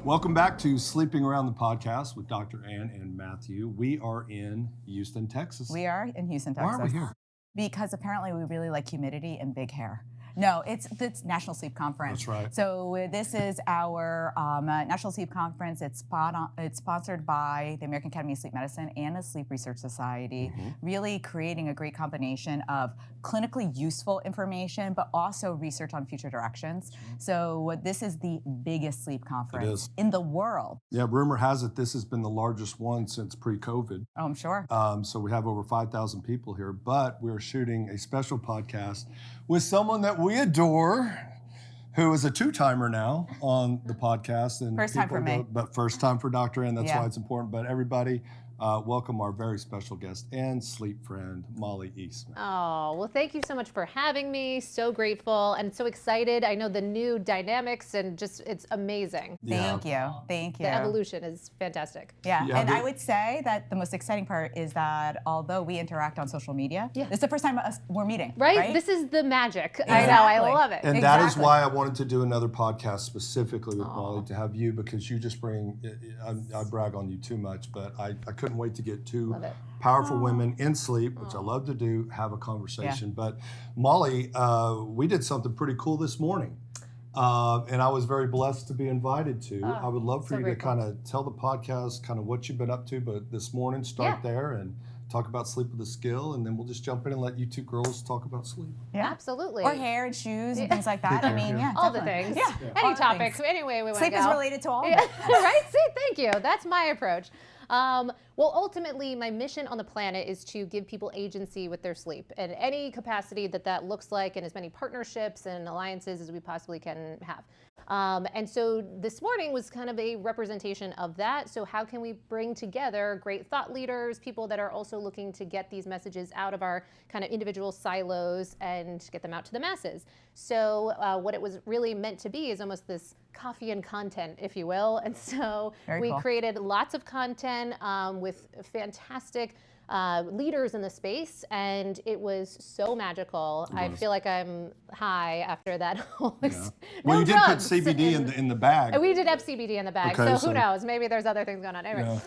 Welcome back to Sleeping Around the Podcast with Dr. Ann and Matthew. We are in Houston, Texas. We are in Houston, Texas. Why are we here? Because apparently we really like humidity and big hair. No, it's National Sleep Conference. That's right. So this is our National Sleep Conference. It's sponsored by the American Academy of Sleep Medicine and the Sleep Research Society, really creating a great combination of clinically useful information, but also research on future directions. So this is the biggest sleep conference in the world. Yeah, rumor has it this has been the largest one since pre-COVID. Oh, I'm sure. So we have over 5,000 people here, but we're shooting a special podcast with someone that we adore, who is a two-timer now on the podcast. And first time for me. But first time for Dr. Ann, that's Yeah. why it's important. But everybody, welcome our very special guest and sleep friend, Mollie Eastman. Oh, well, thank you so much for having me. So grateful and so excited. I know the new dynamics and just, it's amazing. Thank you. Thank you. The evolution is fantastic. Yeah, and I would say that the most exciting part is that although we interact on social media, this is the first time we're meeting. Right? This is the magic. Exactly. I know, I love it. And that is why I wanted to do another podcast specifically with Mollie, to have you, because you just bring, I brag on you too much, but I couldn't wait to get two powerful women in sleep, which I love to do, have a conversation. But Mollie, we did something pretty cool this morning. And I was very blessed to be invited to. I would love for you to kind of tell the podcast kind of what you've been up to, but this morning, start there and talk about sleep with a skill, and then we'll just jump in and let you two girls talk about sleep. Yeah, absolutely. Or hair and shoes and things like that. I mean, all the things. Yeah. Any topic, any way we want to go. Sleep is related to all of it. Right? See, thank you. That's my approach. Well, ultimately, my mission on the planet is to give people agency with their sleep in any capacity that looks like, and as many partnerships and alliances as we possibly can have. And so this morning was kind of a representation of that. So how can we bring together great thought leaders, people that are also looking to get these messages out of our kind of individual silos and get them out to the masses? So what it was really meant to be is almost this coffee and content, if you will. And so we created lots of content with fantastic leaders in the space, and it was so magical. I feel like I'm high after that whole Well, you did put CBD in the bag. We did have CBD in the bag, Okay, so who knows? Maybe there's other things going on. Anyway,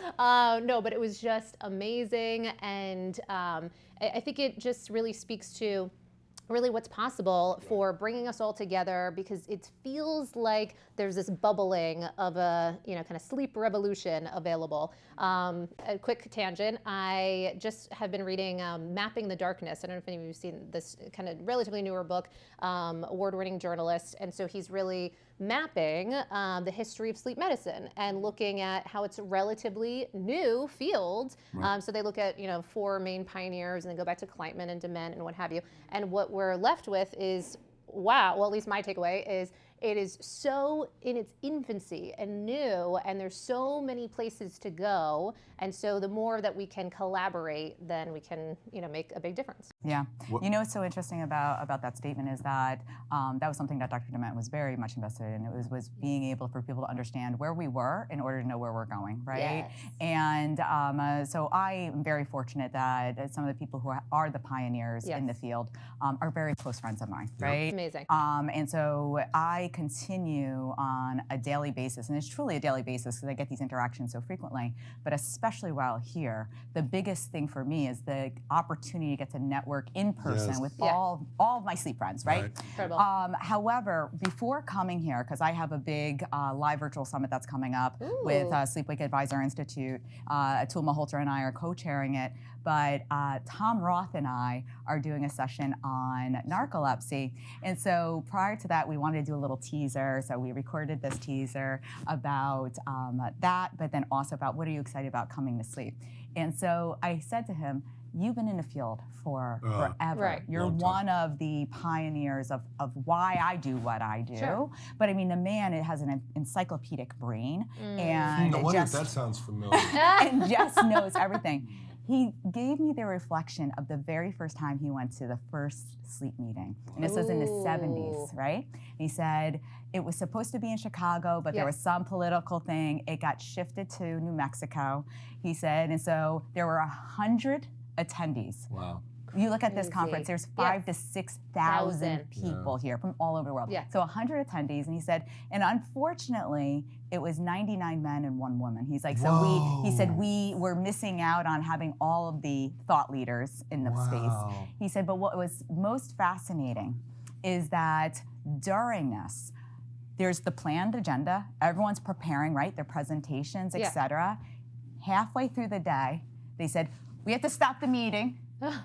no, but it was just amazing, and I think it just really speaks to really what's possible for bringing us all together, because it feels like there's this bubbling of a kind of sleep revolution available. A quick tangent, I just have been reading Mapping the Darkness. I don't know if any of you have seen this kind of relatively newer book, award-winning journalist, and so he's really mapping the history of sleep medicine and looking at how it's a relatively new field. So they look at 4 main pioneers and then go back to Kleitman and Dement and what have you. And what we're left with is, wow, well, at least my takeaway is it is so in its infancy and new, and there's so many places to go. And so the more that we can collaborate, then we can, make a big difference. Yeah. What's so interesting about that statement is that that was something that Dr. Dement was very much invested in. It was being able for people to understand where we were in order to know where we're going, right? Yes. And so I am very fortunate that some of the people who are the pioneers in the field are very close friends of mine, right? Amazing. And so I continue on a daily basis, and it's truly a daily basis because I get these interactions so frequently, but especially while here, the biggest thing for me is the opportunity to get to network in person with all of my sleep friends, right? Incredible. However, before coming here, because I have a big live virtual summit that's coming up with Sleep Wake Advisor Institute, Atul Malhotra and I are co-chairing it, but Tom Roth and I are doing a session on narcolepsy. And so prior to that, we wanted to do a little teaser. So we recorded this teaser about that, but then also about what are you excited about coming to sleep? And so I said to him, you've been in the field for forever. Right. You're one of the pioneers of why I do what I do. Sure. But I mean, the man, it has an encyclopedic brain. And no wonder that sounds familiar. And just knows everything. He gave me the reflection of the very first time he went to the first sleep meeting. And this was in the 70s, right? He said it was supposed to be in Chicago, but there was some political thing. It got shifted to New Mexico, he said. And so there were 100 attendees. Wow. You look at this Crazy. conference, there's Yes. 5,000 to 6,000 people here from all over the world. Yeah. So 100 attendees, and he said, and unfortunately, it was 99 men and 1 woman. He's like, so he said, we were missing out on having all of the thought leaders in the space. He said, but what was most fascinating is that during this, there's the planned agenda. Everyone's preparing, right? Their presentations, etc. Halfway through the day, they said, we have to stop the meeting.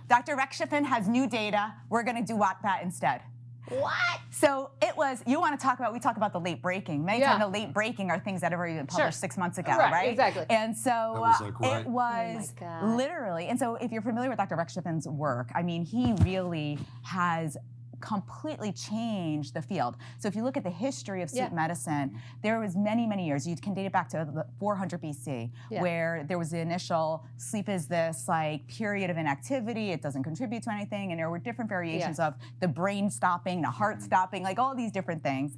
Dr. Rekshafin has new data. We're going to do that instead. What? So it was, we talk about the late breaking. Many times the late breaking are things that have already been published 6 months ago, right? Exactly. And so it was Oh my God. literally, and so if you're familiar with Dr. Rekshafin's work, I mean, he really has completely changed the field. So if you look at the history of sleep medicine, there was many, many years. You can date it back to the 400 BC, where there was the initial sleep is this like period of inactivity. It doesn't contribute to anything, and there were different variations of the brain stopping, the heart stopping, like all these different things.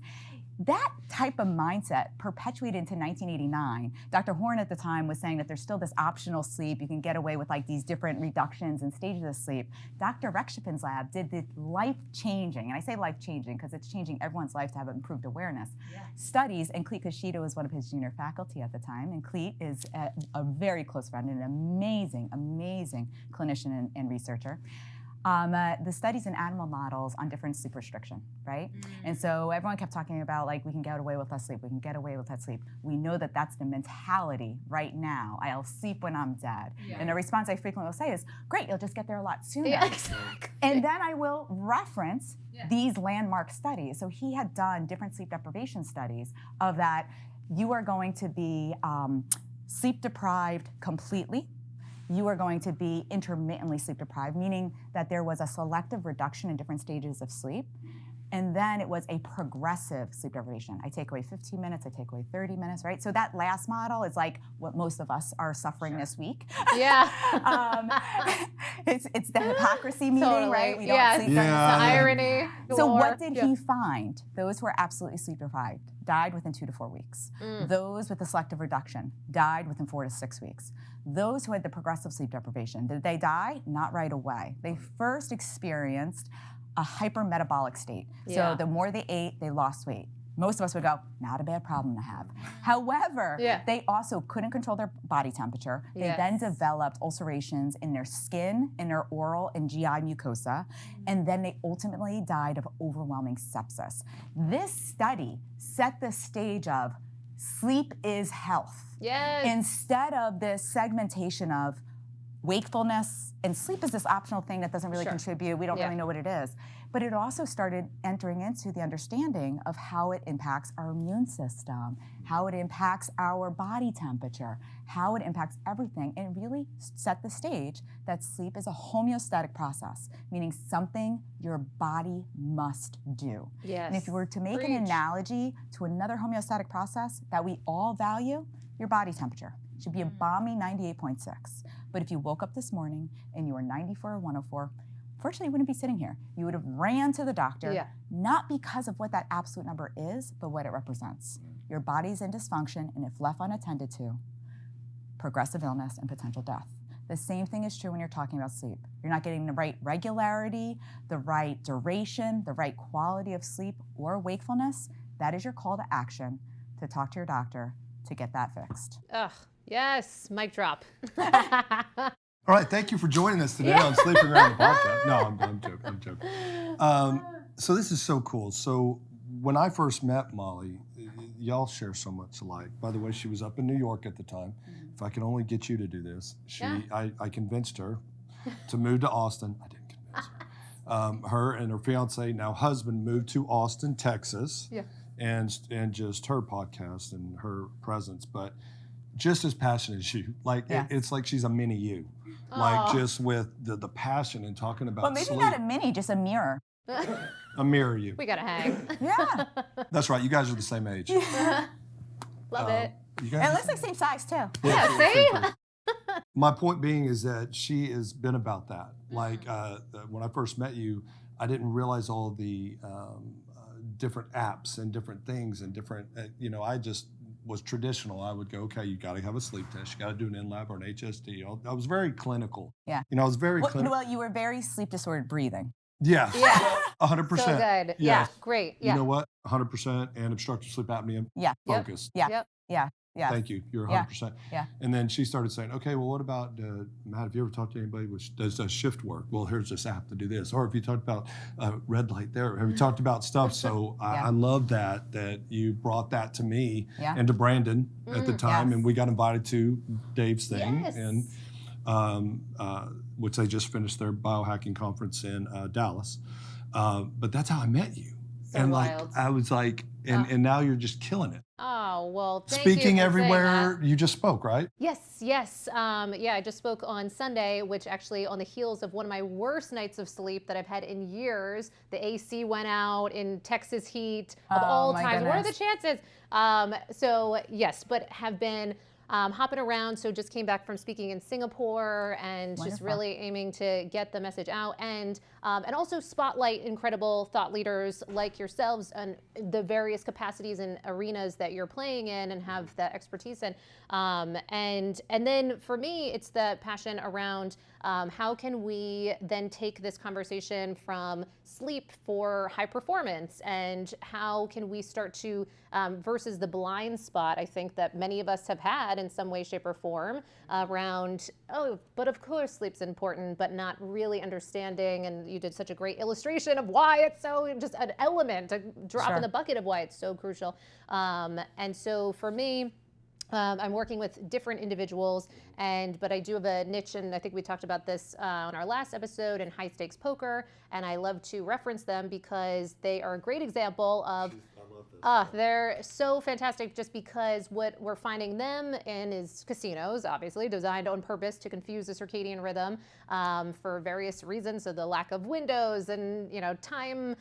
That type of mindset perpetuated into 1989. Dr. Horn at the time was saying that there's still this optional sleep. You can get away with like these different reductions and stages of sleep. Dr. Rekshafin's lab did the life-changing, and I say life-changing because it's changing everyone's life to have improved awareness, studies, and Cleet Kushida was one of his junior faculty at the time, and Cleet is a very close friend and an amazing, amazing clinician and researcher. The studies in animal models on different sleep restriction, right? And so everyone kept talking about like, we can get away with less sleep, we can get away with less sleep. We know that that's the mentality right now. I'll sleep when I'm dead. And the response I frequently will say is, great, you'll just get there a lot sooner. Exactly. And then I will reference these landmark studies. So he had done different sleep deprivation studies of that you are going to be sleep deprived completely. You are going to be intermittently sleep deprived, meaning that there was a selective reduction in different stages of sleep. And then it was a progressive sleep deprivation. I take away 15 minutes, I take away 30 minutes, right? So that last model is like what most of us are suffering this week. Yeah. It's the hypocrisy meeting, right? We don't sleep. The irony. So what did he find? Those who were absolutely sleep deprived died within 2 to 4 weeks. Those with the selective reduction died within 4 to 6 weeks. Those who had the progressive sleep deprivation, did they die? Not right away. They first experienced a hypermetabolic state. So the more they ate, they lost weight. Most of us would go, not a bad problem to have. However, they also couldn't control their body temperature. They then developed ulcerations in their skin, in their oral and GI mucosa, and then they ultimately died of overwhelming sepsis. This study set the stage of sleep is health. Instead of this segmentation of wakefulness, and sleep is this optional thing that doesn't really contribute. We don't really know what it is. But it also started entering into the understanding of how it impacts our immune system, how it impacts our body temperature, how it impacts everything, and really set the stage that sleep is a homeostatic process, meaning something your body must do. And if you were to make an analogy to another homeostatic process that we all value, your body temperature should be a balmy 98.6. But if you woke up this morning and you were 94 or 104, fortunately you wouldn't be sitting here. You would have ran to the doctor, not because of what that absolute number is, but what it represents. Your body's in dysfunction, and if left unattended to, progressive illness and potential death. The same thing is true when you're talking about sleep. You're not getting the right regularity, the right duration, the right quality of sleep or wakefulness. That is your call to action to talk to your doctor to get that fixed. Ugh, yes, mic drop. All right, thank you for joining us today on Sleeping Around the Podcast. No, I'm joking. So this is so cool. So when I first met Mollie, y'all share so much alike. By the way, she was up in New York at the time. If I could only get you to do this. I convinced her to move to Austin. I didn't convince her. Her and her fiance, now husband, moved to Austin, Texas. And just her podcast and her presence, but just as passionate as you. Like it's like she's a mini you. Like just with the passion and talking about maybe sleep. not a mini, just a mirror. A mirror you. We gotta hang. That's right. You guys are the same age. Love it. You guys And it looks like same size too. See? My point being is that she has been about that. Like when I first met you, I didn't realize all the different apps and different things and different, I just was traditional. I would go, okay, you got to have a sleep test. You got to do an in-lab or an HSD. I was very clinical. Yeah. I was very clinical. Well, you were very sleep disordered breathing. Yes. Yeah. 100%. So good. Yes. Yeah. Great. Yeah. You know what? 100% and obstructive sleep apnea. Yeah. Focus. Yeah. Yep. Yeah. Yeah. Thank you. You're 100%. Yeah. And then she started saying, okay, well, what about, Matt, have you ever talked to anybody which does shift work? Well, here's this app to do this. Or if you talked about red light there, have you talked about stuff? So I love that you brought that to me and to Brandon at the time. Yes. And we got invited to Dave's thing. Yes. And which they just finished their biohacking conference in Dallas. But that's how I met you. So and wild. I was like, and now you're just killing it. Oh, well, thank you Speaking for everywhere, you just spoke, right? Yes. Yeah, I just spoke on Sunday, which actually on the heels of one of my worst nights of sleep that I've had in years. The AC went out in Texas heat of all my times. What are the goodness. chances? So yes, but have been hopping around. So just came back from speaking in Singapore and just really aiming to get the message out and also spotlight incredible thought leaders like yourselves and the various capacities and arenas that you're playing in and have that expertise in. And then for me, it's the passion around how can we then take this conversation from sleep for high performance and how can we start to versus the blind spot I think that many of us have had in some way, shape, or form around, oh, but of course sleep's important, but not really understanding. And you did such a great illustration of why it's so just an element, a drop in the bucket of why it's so crucial. And so for me, I'm working with different individuals, but I do have a niche, and I think we talked about this on our last episode in high stakes poker, and I love to reference them because they are a great example of they're so fantastic just because what we're finding them in is casinos, obviously designed on purpose to confuse the circadian rhythm for various reasons. So the lack of windows and, time,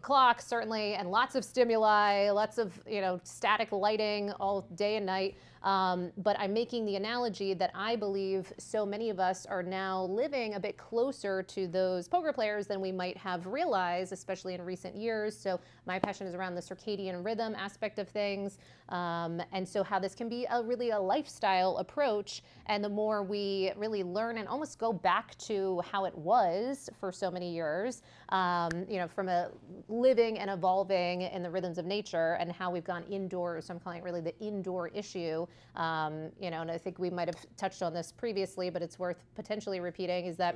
clocks certainly, and lots of stimuli, lots of, static lighting all day and night. But I'm making the analogy that I believe so many of us are now living a bit closer to those poker players than we might have realized, especially in recent years. So my passion is around the circadian rhythm aspect of things. And so how this can be really a lifestyle approach. And the more we really learn and almost go back to how it was for so many years, from a living and evolving in the rhythms of nature and how we've gone indoors. So I'm calling it really the indoor issue. And I think we might have touched on this previously, but it's worth potentially repeating, is that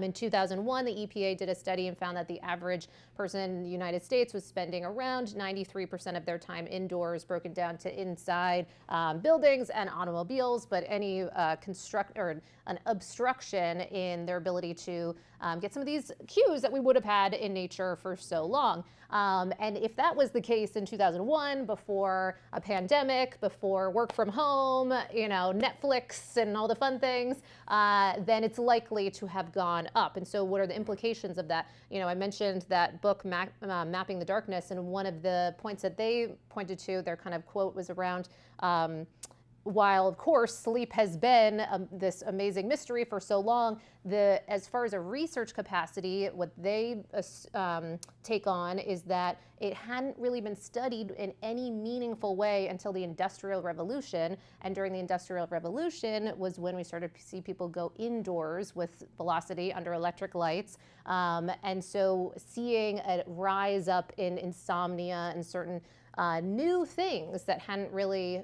in 2001, the EPA did a study and found that the average person in the United States was spending around 93% of their time indoors, broken down to inside buildings and automobiles, but any an obstruction in their ability to get some of these cues that we would have had in nature for so long. And if that was the case in 2001, before a pandemic, before work from home, Netflix and all the fun things, then it's likely to have gone up. And so what are the implications of that? I mentioned that book, Mapping the Darkness, and one of the points that they pointed to, their kind of quote was around, while of course sleep has been this amazing mystery for so long, as far as a research capacity, what they take on is that it hadn't really been studied in any meaningful way until the Industrial Revolution. And during the Industrial Revolution was when we started to see people go indoors with velocity under electric lights. And so seeing a rise up in insomnia and certain new things that hadn't really,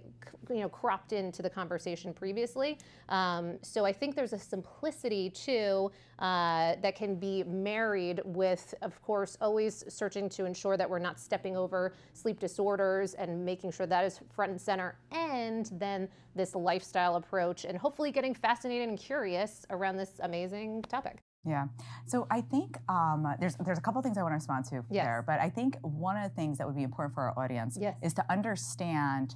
cropped into the conversation previously. So I think there's a simplicity too that can be married with, of course, always searching to ensure that we're not stepping over sleep disorders and making sure that is front and center, and then this lifestyle approach, and hopefully getting fascinated and curious around this amazing topic. Yeah. So I think there's a couple things I want to respond to there, but I think one of the things that would be important for our audience is to understand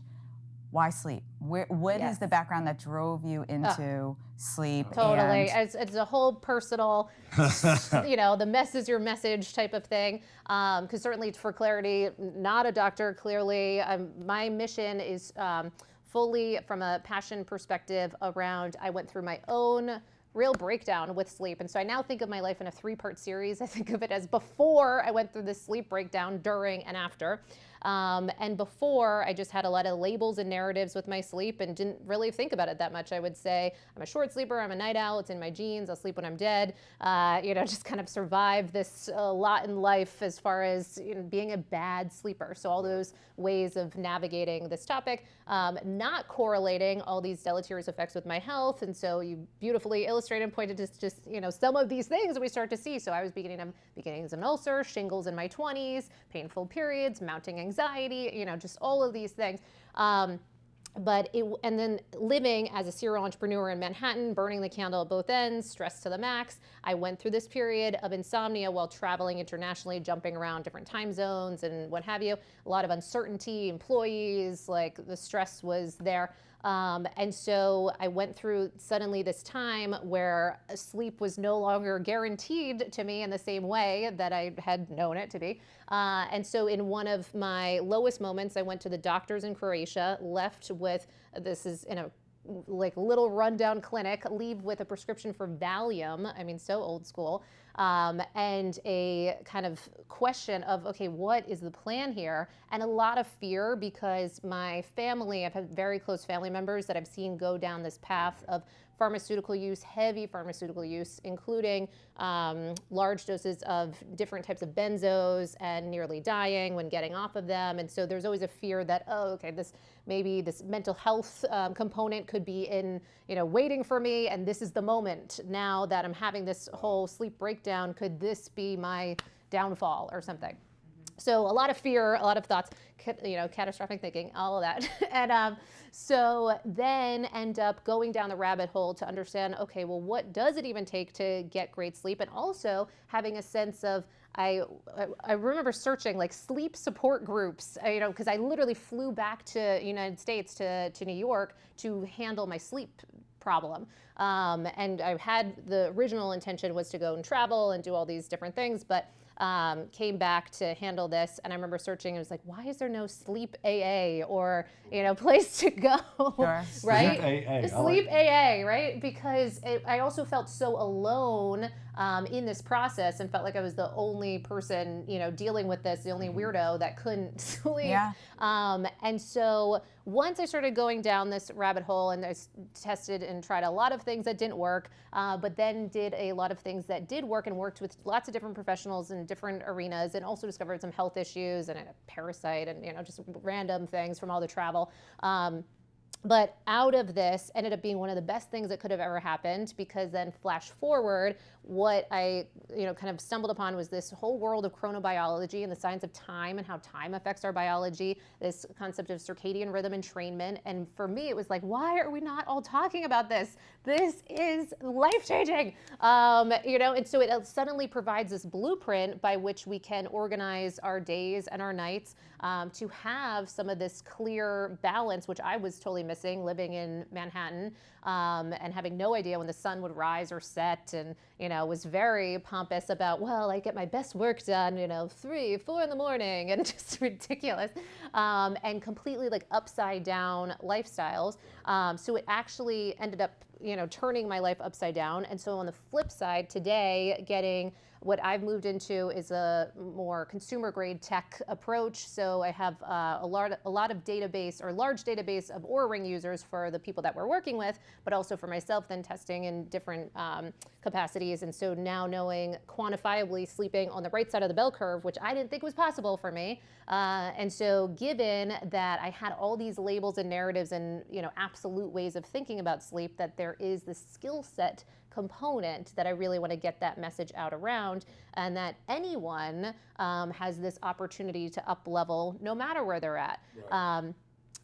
why sleep. What is the background that drove you into sleep? Totally. It's a whole personal, the mess is your message type of thing. Because certainly for clarity, not a doctor, clearly. My mission is fully from a passion perspective around, I went through my own real breakdown with sleep. And so I now think of my life in a 3-part series. I think of it as before I went through this sleep breakdown, during and after. And before, I just had a lot of labels and narratives with my sleep and didn't really think about it that much. I would say, I'm a short sleeper, I'm a night owl, it's in my genes, I'll sleep when I'm dead. Just kind of survive this lot in life as far as being a bad sleeper. So all those ways of navigating this topic, not correlating all these deleterious effects with my health. And so you beautifully illustrated and pointed to just, some of these things that we start to see. So I was beginnings of an ulcer, shingles in my 20s, painful periods, mounting anxiety, just all of these things. And then living as a serial entrepreneur in Manhattan, burning the candle at both ends, stressed to the max. I went through this period of insomnia while traveling internationally, jumping around different time zones and what have you. A lot of uncertainty, employees, like the stress was there. And so I went through suddenly this time where sleep was no longer guaranteed to me in the same way that I had known it to be. And so in one of my lowest moments, I went to the doctors in Croatia, left with, this is in a little rundown clinic, leave with a prescription for Valium. I mean, so old school. And a kind of question of, okay, what is the plan here? And a lot of fear because my family, I've had very close family members that I've seen go down this path of pharmaceutical use, heavy pharmaceutical use, including large doses of different types of benzos and nearly dying when getting off of them. And so there's always a fear that, maybe this mental health component could be in, waiting for me. And this is the moment now that I'm having this whole sleep breakdown. Could this be my downfall or something? So a lot of fear, a lot of thoughts, catastrophic thinking, all of that. And so then end up going down the rabbit hole to understand, okay, well, what does it even take to get great sleep? And also having a sense of, I remember searching like sleep support groups, because I literally flew back to United States to New York to handle my sleep problem. And I had the original intention was to go and travel and do all these different things, but came back to handle this. And I remember searching, it was like, why is there no sleep AA or, place to go, Sure. right? Sleep AA. Sleep AA, right? Because I also felt so alone in this process and felt like I was the only person, dealing with this, the only weirdo that couldn't sleep. Yeah. And so once I started going down this rabbit hole and I tested and tried a lot of things that didn't work, but then did a lot of things that did work and worked with lots of different professionals in different arenas, and also discovered some health issues and a parasite and, just random things from all the travel. But out of this ended up being one of the best things that could have ever happened, because then flash forward, what I kind of stumbled upon was this whole world of chronobiology and the science of time and how time affects our biology, this concept of circadian rhythm entrainment. And for me, it was like, why are we not all talking about this? This is life-changing. And so it suddenly provides this blueprint by which we can organize our days and our nights to have some of this clear balance, which I was totally missing living in Manhattan and having no idea when the sun would rise or set, and was very pompous about, well, I get my best work done 3, 4 in the morning, and just ridiculous, and completely like upside down lifestyles. So it actually ended up turning my life upside down. And so on the flip side, today, getting what I've moved into is a more consumer grade tech approach. So I have a lot of database, or large database of Oura Ring users for the people that we're working with, but also for myself, then testing in different capacities. And so now knowing quantifiably sleeping on the right side of the bell curve, which I didn't think was possible for me. And so given that I had all these labels and narratives and absolute ways of thinking about sleep, that there is this skill set component that I really want to get that message out around, and that anyone has this opportunity to up level no matter where they're at. Right.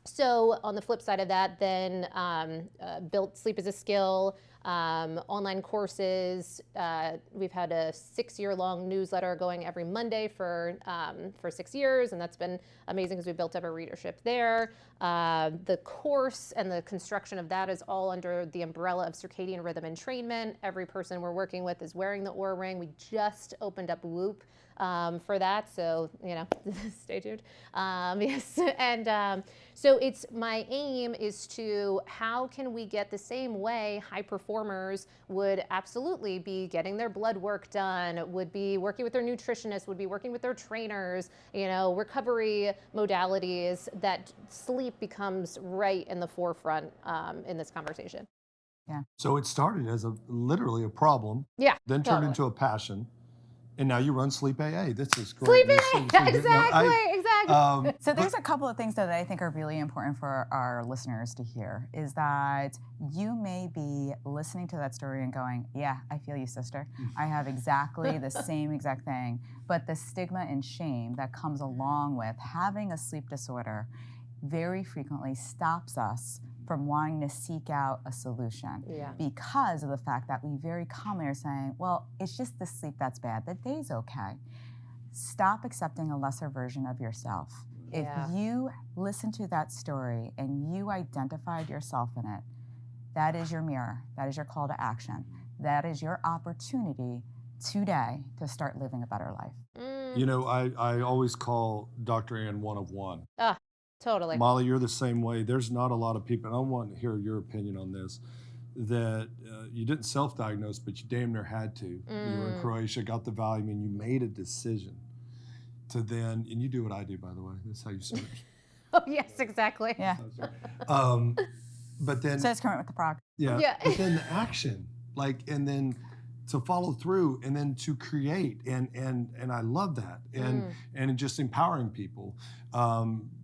So on the flip side of that, then built Sleep as a Skill, online courses. We've had a 6-year-long newsletter going every Monday for 6 years, and that's been amazing because we built up a readership there. The course and the construction of that is all under the umbrella of circadian rhythm entrainment. Every person we're working with is wearing the Oura Ring. We just opened up Whoop for that, so stay tuned. Yes, and so it's my aim is to how can we get the same way high performance performers would absolutely be getting their blood work done, would be working with their nutritionist, would be working with their trainers, recovery modalities, that sleep becomes right in the forefront in this conversation. Yeah. So it started as literally a problem, Yeah. then turned into a passion, and now you run Sleep AA. This is Sleep great. AA, exactly. So there's a couple of things that I think are really important for our listeners to hear, is that you may be listening to that story and going, yeah, I feel you, sister. I have exactly the same exact thing. But the stigma and shame that comes along with having a sleep disorder very frequently stops us from wanting to seek out a solution because of the fact that we very commonly are saying, well, it's just the sleep that's bad. The day's okay. Stop accepting a lesser version of yourself. If you listen to that story and you identified yourself in it, that is your mirror. That is your call to action. That is your opportunity today to start living a better life. I always call Dr. Ann one of one. Totally. Mollie, you're the same way. There's not a lot of people, and I want to hear your opinion on this, that you didn't self-diagnose, but you damn near had to. You were in Croatia, got the Valium, and you made a decision to then, and you do what I do, by the way. That's how you search. Oh, yes, exactly. Yeah. But then... So it's current with the prog. Yeah. But then the action, and then to follow through, and then to create, and I love that, and just empowering people.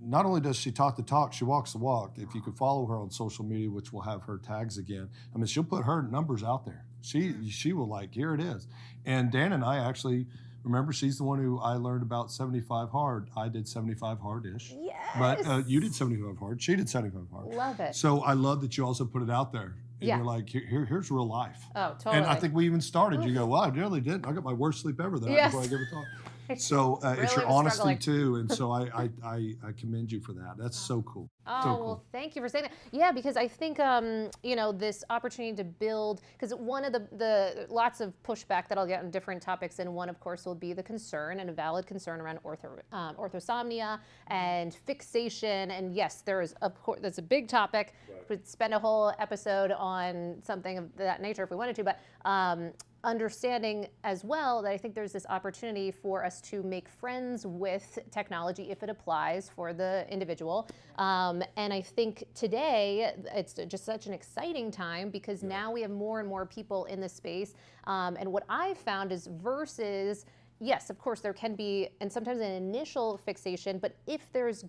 Not only does she talk the talk, she walks the walk. If you could follow her on social media, which will have her tags again, I mean, she'll put her numbers out there. She will here it is. And Dan and I actually, remember, she's the one who I learned about 75 hard. I did 75 hard-ish. Yes. But you did 75 hard. She did 75 hard. Love it. So I love that you also put it out there. And you're like, here's real life. Oh, totally. And I think we even started. You go, well, I really didn't. I got my worst sleep ever that night before I give a talk. So it's your honesty struggling. too, and so I commend you for that. That's so cool. Oh, so cool. Well, thank you for saying that. Yeah, because I think this opportunity to build, because one of the lots of pushback that I'll get on different topics, and one of course will be the concern, and a valid concern, around orthosomnia and fixation. And yes, there is, of course, that's a big topic. We'd spend a whole episode on something of that nature if we wanted to, but understanding as well that I think there's this opportunity for us to make friends with technology if it applies for the individual. And I think today it's just such an exciting time because now we have more and more people in this space. And what I've found is versus, yes, of course there can be, and sometimes an initial fixation, but if there's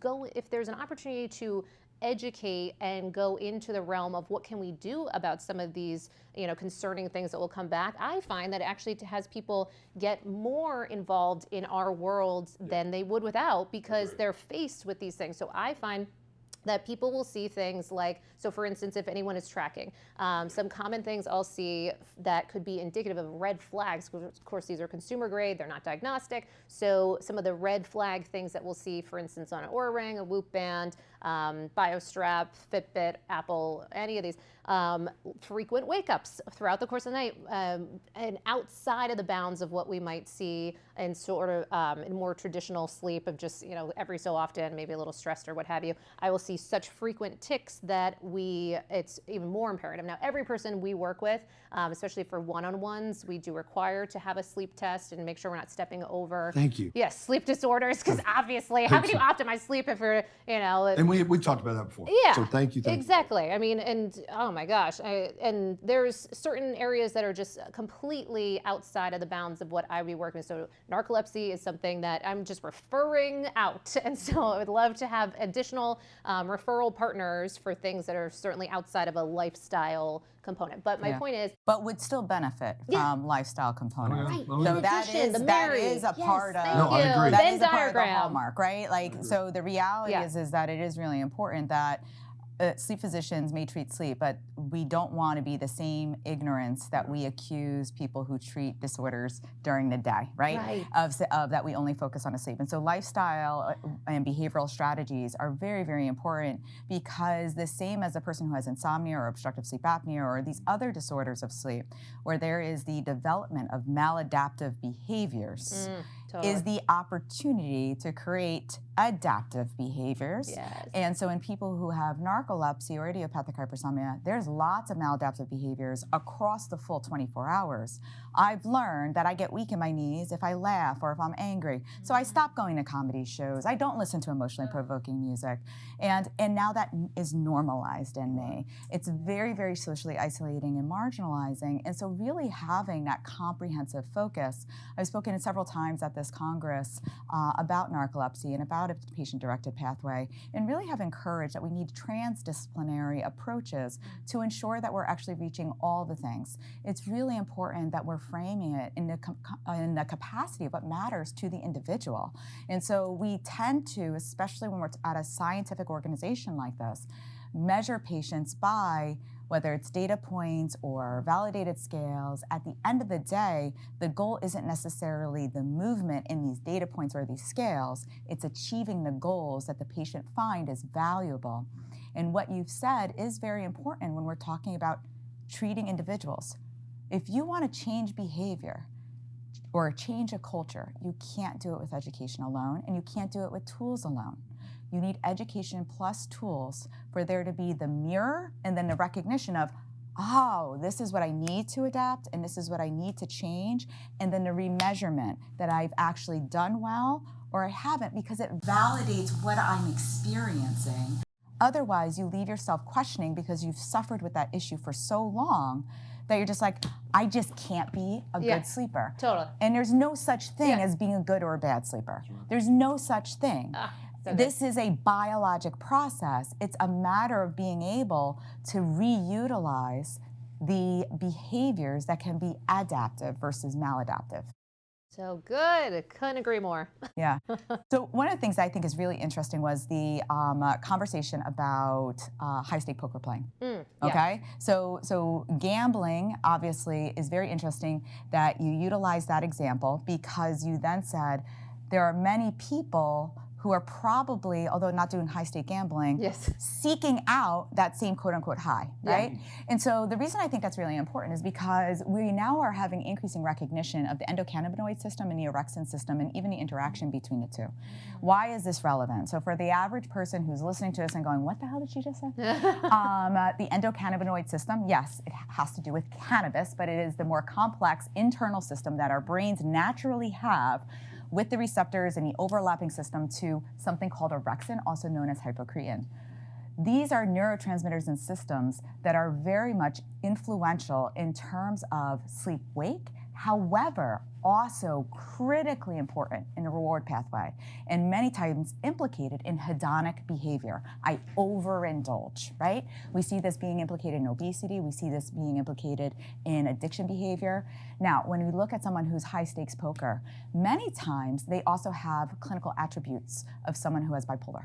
an opportunity to educate and go into the realm of what can we do about some of these, concerning things that will come back, I find that it actually has people get more involved in our world than they would without, because they're faced with these things. So I find that people will see things like, so for instance, if anyone is tracking, some common things I'll see that could be indicative of red flags, because of course these are consumer grade, they're not diagnostic. So some of the red flag things that we'll see, for instance, on an Oura Ring, a Whoop band, BioStrap, Fitbit, Apple, any of these, frequent wake-ups throughout the course of the night, and outside of the bounds of what we might see in sort of in more traditional sleep of just, every so often, maybe a little stressed or what have you, I will see such frequent tics that it's even more imperative. Now, every person we work with, especially for one-on-ones, we do require to have a sleep test and make sure we're not stepping over. Thank you. Yes, sleep disorders, because obviously, how can you optimize sleep if you're, And we talked about that before. Yeah. So thank you. Exactly. I mean, and oh my gosh, and there's certain areas that are just completely outside of the bounds of what I would be working with. So narcolepsy is something that I'm just referring out. And so I would love to have additional referral partners for things that are certainly outside of a lifestyle component. But my point is, but would still benefit from lifestyle components. Right. So that is a part of I agree. that is a part of the hallmark, right? So the reality is that it is really important that sleep physicians may treat sleep, but we don't want to be the same ignorance that we accuse people who treat disorders during the day, right? Of that we only focus on sleep. And so lifestyle and behavioral strategies are very, very important, because the same as a person who has insomnia or obstructive sleep apnea or these other disorders of sleep, where there is the development of maladaptive behaviors, is the opportunity to create adaptive behaviors. Yes. And so in people who have narcolepsy or idiopathic hypersomnia, there's lots of maladaptive behaviors across the full 24 hours. I've learned that I get weak in my knees if I laugh or if I'm angry. So I stop going to comedy shows. I don't listen to emotionally provoking music. And now that is normalized in me. It's very, very socially isolating and marginalizing. And so really having that comprehensive focus. I've spoken several times at this Congress about narcolepsy and about a patient-directed pathway, and really have encouraged that we need transdisciplinary approaches to ensure that we're actually reaching all the things. It's really important that we're framing it in the capacity of what matters to the individual. And so we tend to, especially when we're at a scientific organization like this, measure patients by whether it's data points or validated scales. At the end of the day, the goal isn't necessarily the movement in these data points or these scales, it's achieving the goals that the patient find is valuable. And what you've said is very important when we're talking about treating individuals. If you want to change behavior or change a culture, you can't do it with education alone, and you can't do it with tools alone. You need education plus tools for there to be the mirror and then the recognition of, oh, this is what I need to adapt and this is what I need to change, and then the remeasurement that I've actually done well or I haven't, because it validates what I'm experiencing. Otherwise, you leave yourself questioning because you've suffered with that issue for so long that you're just like, I just can't be a good sleeper. Totally. And there's no such thing as being a good or a bad sleeper. There's no such thing. This is a biologic process. It's a matter of being able to reutilize the behaviors that can be adaptive versus maladaptive. So good. Couldn't agree more. Yeah. So one of the things I think is really interesting was the conversation about high-stake poker playing. Okay. So gambling obviously is very interesting that you utilize that example, because you then said there are many people who are probably, although not doing high-stake gambling, seeking out that same quote-unquote high, right? And so the reason I think that's really important is because we now are having increasing recognition of the endocannabinoid system and the orexin system, and even the interaction between the two. Why is this relevant? So for the average person who's listening to this and going, what the hell did she just say? The endocannabinoid system, yes, it has to do with cannabis, but it is the more complex internal system that our brains naturally have with the receptors and the overlapping system to something called orexin, also known as hypocretin. These are neurotransmitters and systems that are very much influential in terms of sleep-wake, however, also critically important in the reward pathway, and many times implicated in hedonic behavior. I overindulge, right? We see this being implicated in obesity. We see this being implicated in addiction behavior. Now, when we look at someone who's high-stakes poker, many times they also have clinical attributes of someone who has bipolar.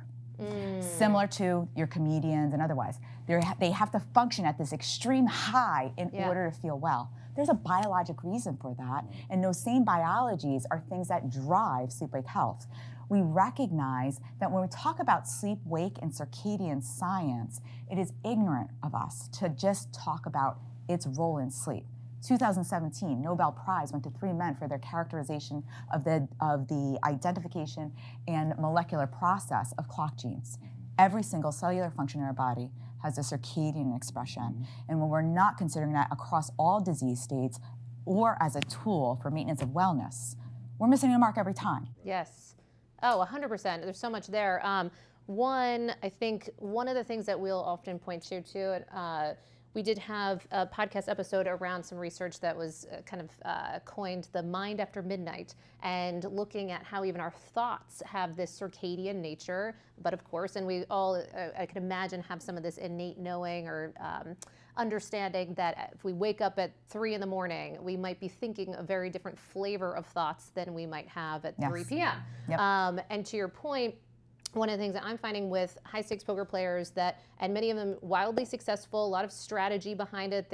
Similar to your comedians and otherwise. They have to function at this extreme high in order to feel well. There's a biologic reason for that, and those same biologies are things that drive sleep-wake health. We recognize that when we talk about sleep-wake and circadian science, it is ignorant of us to just talk about its role in sleep. 2017, Nobel Prize went to 3 men for their characterization of the identification and molecular process of clock genes. Every single cellular function in our body has a circadian expression. And when we're not considering that across all disease states or as a tool for maintenance of wellness, we're missing the mark every time. Yes. Oh, 100%. There's so much there. I think one of the things that we'll often point to, we did have a podcast episode around some research that was coined the mind after midnight, and looking at how even our thoughts have this circadian nature. But of course, and we all, I can imagine, have some of this innate knowing or understanding that if we wake up at 3 in the morning, we might be thinking a very different flavor of thoughts than we might have at 3 p.m. Yep. And to your point, one of the things that I'm finding with high stakes poker players and many of them wildly successful, a lot of strategy behind it.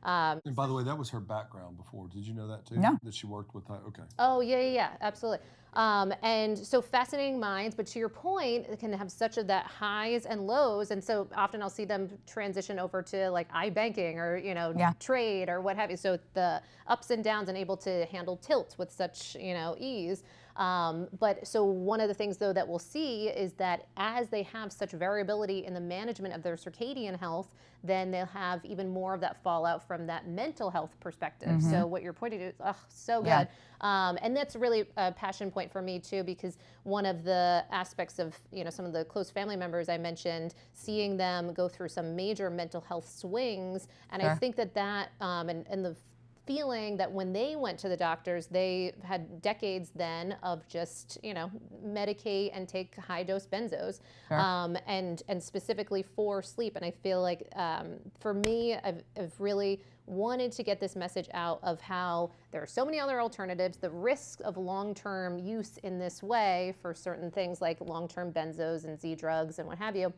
And by the way, that was her background before. Did you know that too? No. That she worked with, okay. Oh, yeah, absolutely. And so fascinating minds, but to your point, it can have such that highs and lows. And so often I'll see them transition over to like iBanking or, trade or what have you. So the ups and downs, and able to handle tilt with such, ease. But so one of the things though that we'll see is that as they have such variability in the management of their circadian health, then they'll have even more of that fallout from that mental health perspective. So what you're pointing to is so good. And that's really a passion point for me too, because one of the aspects of, some of the close family members I mentioned, seeing them go through some major mental health swings. And I think that and the feeling that when they went to the doctors, they had decades then of just, medicate and take high dose benzos, and specifically for sleep. And I feel like for me, I've really wanted to get this message out of how there are so many other alternatives, the risks of long-term use in this way for certain things like long-term benzos and Z drugs and what have you.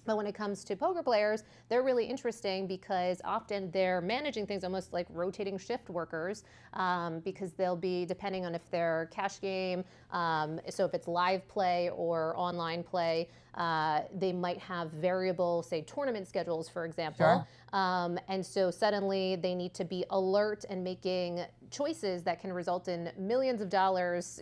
But when it comes to poker players, they're really interesting because often they're managing things almost like rotating shift workers, because they'll be, depending on if they're cash game, so if it's live play or online play, they might have variable, say, tournament schedules, for example. And so suddenly they need to be alert and making choices that can result in millions of dollars,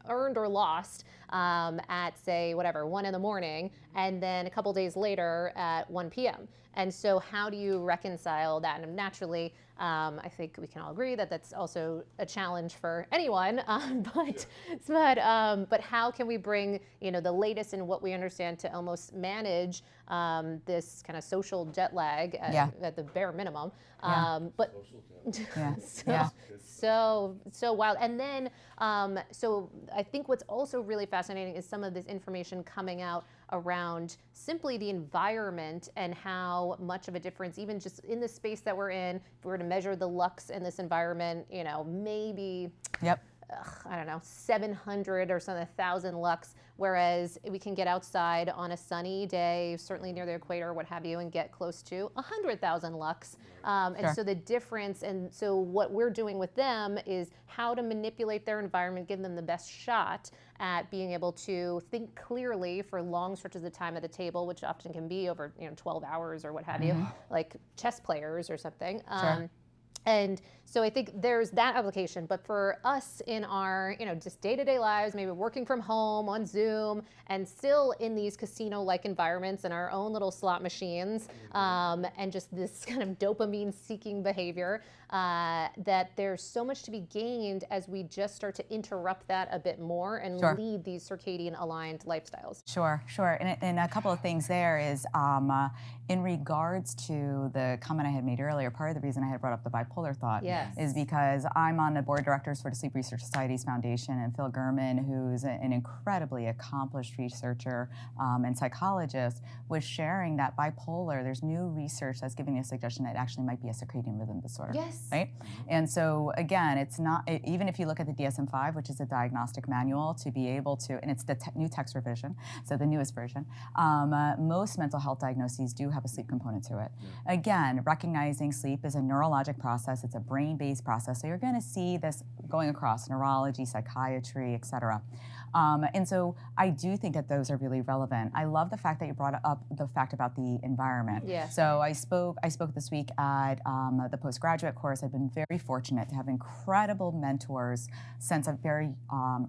earned or lost at, say, 1 in the morning, and then a couple days later at 1 p.m. And so how do you reconcile that? And naturally, I think we can all agree that that's also a challenge for anyone. But how can we bring the latest in what we understand to almost manage this kind of social jet lag at the bare minimum? So wild. And then so I think what's also really fascinating is some of this information coming out around simply the environment and how much of a difference, even just in the space that we're in, if we were to measure the lux in this environment, maybe I don't know, 700 or some 1,000 lux, whereas we can get outside on a sunny day, certainly near the equator, what have you, and get close to 100,000 lux. And so the difference, and so what we're doing with them is how to manipulate their environment, give them the best shot at being able to think clearly for long stretches of time at the table, which often can be over 12 hours or what have you, like chess players or something. And so I think there's that application, but for us in our, just day-to-day lives, maybe working from home on Zoom and still in these casino-like environments and our own little slot machines, and just this kind of dopamine-seeking behavior, that there's so much to be gained as we just start to interrupt that a bit more and lead these circadian-aligned lifestyles. Sure. And a couple of things there is, in regards to the comment I had made earlier, part of the reason I had brought up the bipolar thought is because I'm on the board of directors for the Sleep Research Society's foundation, and Phil Gurman, who's an incredibly accomplished researcher and psychologist, was sharing that bipolar, there's new research that's giving a suggestion that it actually might be a circadian rhythm disorder. Right? And so again, it's not, even if you look at the DSM-5, which is a diagnostic manual to be able to, and it's the new text revision, so the newest version, most mental health diagnoses do have a sleep component to it. Again, recognizing sleep is a neurologic process, it's a brain-based process, so you're going to see this going across neurology, psychiatry, et cetera. And so I do think that those are really relevant. I love the fact that you brought up the fact about the environment. So I spoke this week at the postgraduate course. I've been very fortunate to have incredible mentors since I'm very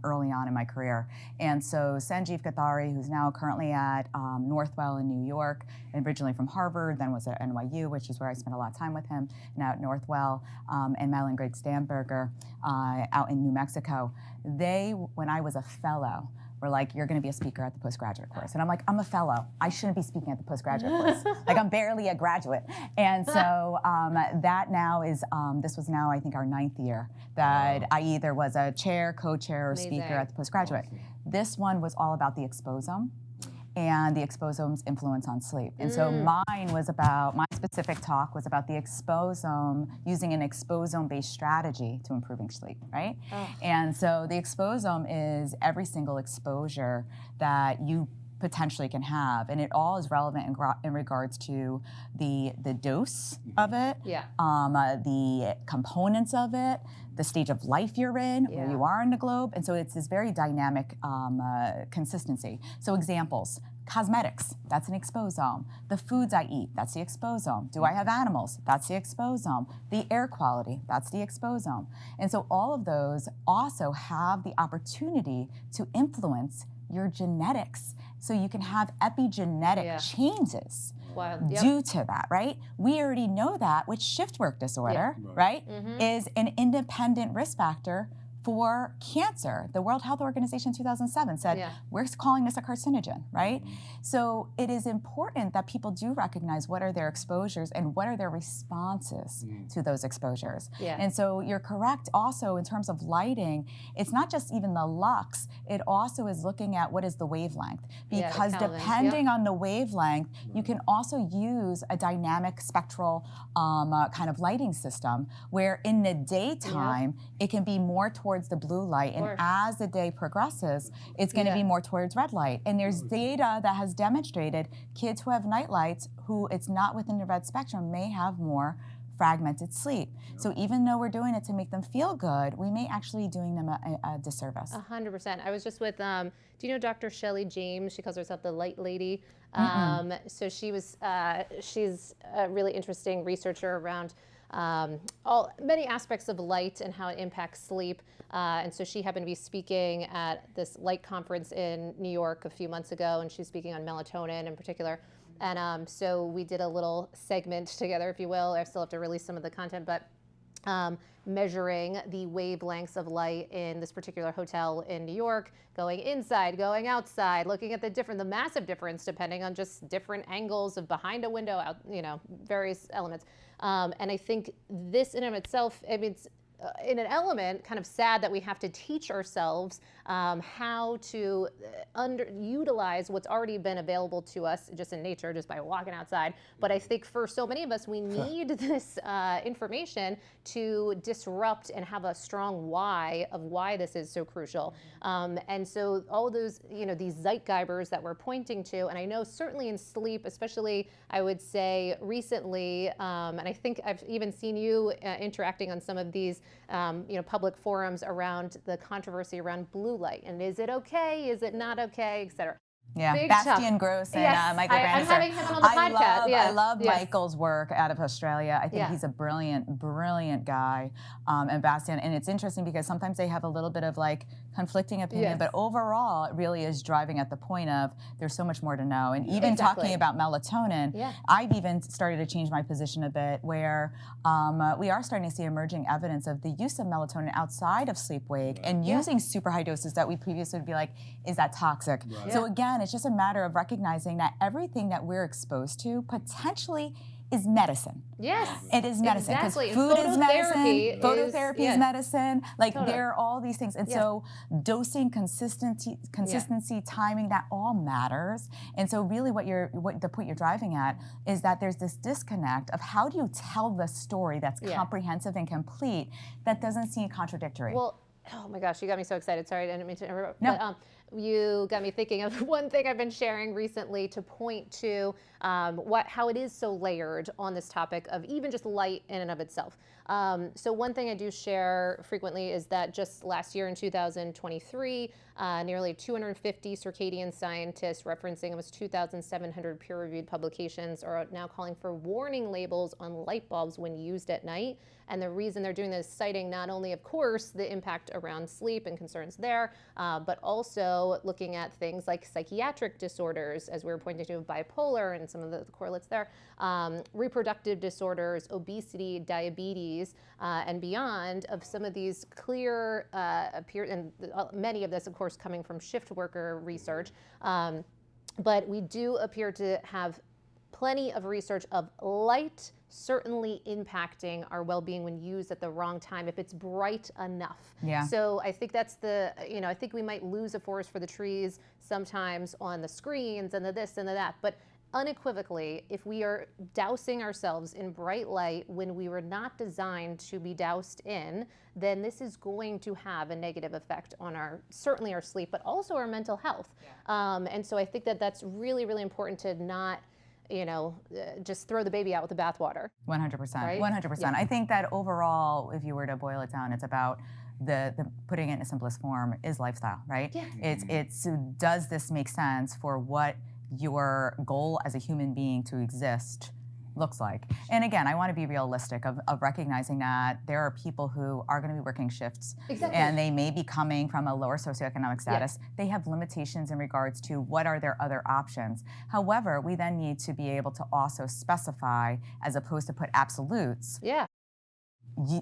early on in my career. And so Sanjeev Kathari, who's now currently at Northwell in New York, originally from Harvard, then was at NYU, which is where I spent a lot of time with him, now at Northwell, and Madeline Griggs-Stamberger out in New Mexico. They, when I was a fellow, were like, you're going to be a speaker at the postgraduate course. And I'm like, I'm a fellow. I shouldn't be speaking at the postgraduate course. Like, I'm barely a graduate. And so that now is, this was now, I think, our 9th year that I either was a chair, co-chair, or speaker at the postgraduate. This one was all about the exposome and the exposome's influence on sleep. And so mine was about, my specific talk was about the exposome, using an exposome-based strategy to improving sleep, right? And so the exposome is every single exposure that you potentially can have, and it all is relevant in regards to the dose of it, the components of it, the stage of life you're in, where you are in the globe, and so it's this very dynamic consistency. So examples: Cosmetics, that's an exposome. The foods I eat, that's the exposome. Do I have animals? That's the exposome. The air quality, that's the exposome. And so all of those also have the opportunity to influence your genetics. So you can have epigenetic changes due to that, right? We already know that with shift work disorder, right? Is an independent risk factor for cancer. The World Health Organization in 2007 said, we're calling this a carcinogen, right? So it is important that people do recognize what are their exposures and what are their responses to those exposures. And so you're correct also in terms of lighting, it's not just even the lux, it also is looking at what is the wavelength. Because depending on the wavelength, you can also use a dynamic spectral kind of lighting system where in the daytime, it can be more towards the blue light, and as the day progresses, it's going to be more towards red light. And there's data that has demonstrated kids who have night lights, who it's not within the red spectrum, may have more fragmented sleep. So even though we're doing it to make them feel good, we may actually be doing them a disservice. 100%. I was just with, do you know Dr. Shelley James? She calls herself the light lady. So she's a really interesting researcher around many aspects of light and how it impacts sleep. And so she happened to be speaking at this light conference in New York a few months ago, and she's speaking on melatonin in particular. And so we did a little segment together, if you will. I still have to release some of the content, but measuring the wavelengths of light in this particular hotel in New York, going inside, going outside, looking at the massive difference depending on just different angles of behind a window, out, various elements. And I think this in and of itself, I mean, it's in an element kind of sad that we have to teach ourselves how to utilize what's already been available to us just in nature, just by walking outside. But I think for so many of us, we need this information to disrupt and have a strong why of why this is so crucial. And so all those, these zeitgeibers that we're pointing to, and I know certainly in sleep, especially I would say recently, and I think I've even seen you interacting on some of these public forums around the controversy around blue light, and is it okay, is it not okay, et cetera. Yeah, Big Bastian Gross and Michael Granister. I'm having him on the podcast. I love Michael's work out of Australia. I think he's a brilliant, brilliant guy. And Bastian, and it's interesting because sometimes they have a little bit of like conflicting opinion, but overall it really is driving at the point of there's so much more to know. And even talking about melatonin, I've even started to change my position a bit where we are starting to see emerging evidence of the use of melatonin outside of sleep-wake and using super high doses that we previously would be like, is that toxic? So again, it's just a matter of recognizing that everything that we're exposed to potentially is medicine. Yes. It is medicine. Exactly. Food is medicine. Phototherapy is yes. medicine. Like there are all these things. And so dosing, consistency, timing, that all matters. And so really the point you're driving at is that there's this disconnect of how do you tell the story that's comprehensive and complete that doesn't seem contradictory. Well, oh my gosh, you got me so excited. Sorry, I didn't mean to interrupt. No. But you got me thinking of one thing I've been sharing recently to point to how it is so layered on this topic of even just light in and of itself. So one thing I do share frequently is that just last year in 2023, nearly 250 circadian scientists, referencing almost 2,700 peer-reviewed publications, are now calling for warning labels on light bulbs when used at night. And the reason they're doing this is citing not only, of course, the impact around sleep and concerns there, but also looking at things like psychiatric disorders, as we were pointing to, bipolar and some of the correlates there, reproductive disorders, obesity, diabetes, and beyond, of some of these clear and many of this, of course, coming from shift worker research. But we do appear to have plenty of research of light certainly impacting our well-being when used at the wrong time, if it's bright enough. Yeah. So I think that's I think we might lose a forest for the trees sometimes on the screens and the this and the that, but unequivocally, if we are dousing ourselves in bright light when we were not designed to be doused in, then this is going to have a negative effect on certainly our sleep, but also our mental health. And so I think that that's really, really important to not just throw the baby out with the bathwater. 100%. Right? 100%. Yeah. I think that overall, if you were to boil it down, it's about the putting it in the simplest form is lifestyle, right? Yeah. It's does this make sense for what your goal as a human being to exist looks like. And again, I want to be realistic of recognizing that there are people who are going to be working shifts, and they may be coming from a lower socioeconomic status. They have limitations in regards to what are their other options. However, we then need to be able to also specify, as opposed to put absolutes.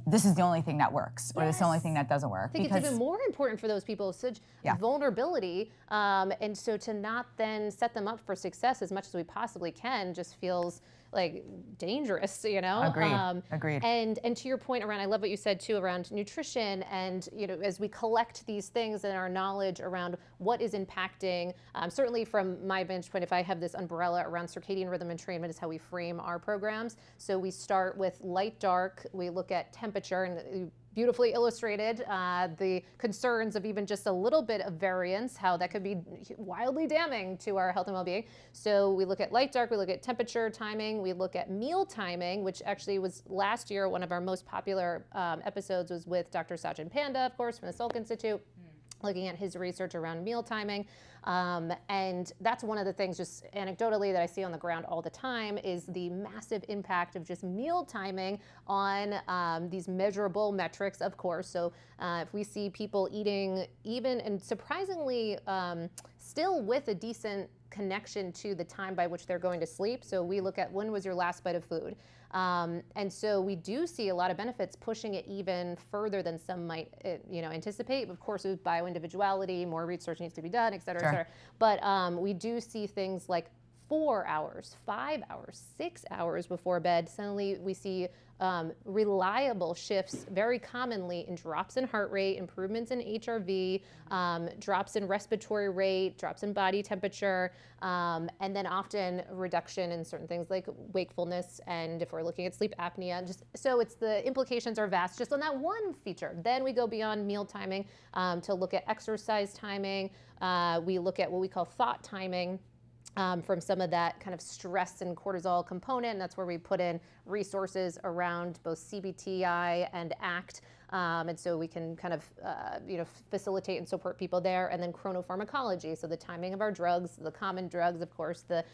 This is the only thing that works, or this is the only thing that doesn't work. I think it's even more important for those people, such vulnerability, and so to not then set them up for success as much as we possibly can just feels like dangerous, you know? Agreed. And to your point around, I love what you said too around nutrition, and you know, as we collect these things and our knowledge around what is impacting, certainly from my vantage point, if I have this umbrella around circadian rhythm entrainment is how we frame our programs. So we start with light, dark, we look at temperature, and beautifully illustrated the concerns of even just a little bit of variance, how that could be wildly damning to our health and well-being. So we look at light, dark, we look at temperature, timing, we look at meal timing, which actually was last year one of our most popular episodes was with Dr. Sajjan Panda, of course, from the Salk Institute, looking at his research around meal timing. And that's one of the things, just anecdotally, that I see on the ground all the time is the massive impact of just meal timing on these measurable metrics, of course. So if we see people eating even, and surprisingly, still with a decent connection to the time by which they're going to sleep. So we look at when was your last bite of food. And so we do see a lot of benefits pushing it even further than some might anticipate. Of course, with bioindividuality, more research needs to be done, et cetera, et cetera. But we do see things like 4 hours, 5 hours, 6 hours before bed. Suddenly we see reliable shifts very commonly in drops in heart rate, improvements in HRV, drops in respiratory rate, drops in body temperature, and then often reduction in certain things like wakefulness, and if we're looking at sleep apnea. Just so it's the implications are vast just on that one feature. Then we go beyond meal timing to look at exercise timing. We look at what we call thought timing. From some of that kind of stress and cortisol component, and that's where we put in resources around both CBTI and ACT, and so we can kind of facilitate and support people there, and then chronopharmacology, so the timing of our drugs, the common drugs, of course, the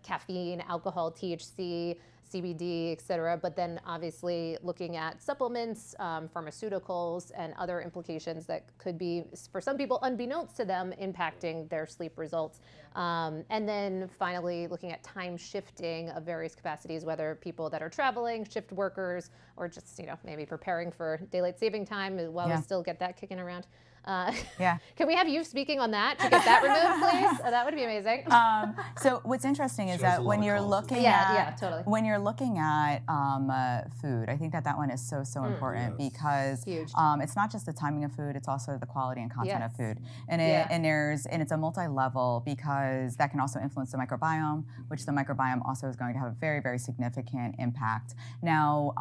caffeine, alcohol, THC, CBD, et cetera, but then obviously looking at supplements, pharmaceuticals, and other implications that could be, for some people, unbeknownst to them, impacting their sleep results. And then finally looking at time shifting of various capacities, whether people that are traveling, shift workers, or just maybe preparing for daylight saving time while we still get that kicking around. Can we have you speaking on that to get that removed, please? That would be amazing. So what's interesting is that when you're looking when you're looking at food, I think that one is so important because it's not just the timing of food; it's also the quality and content of food, and it's a multi-level because that can also influence the microbiome, which the microbiome also is going to have a very significant impact. Now,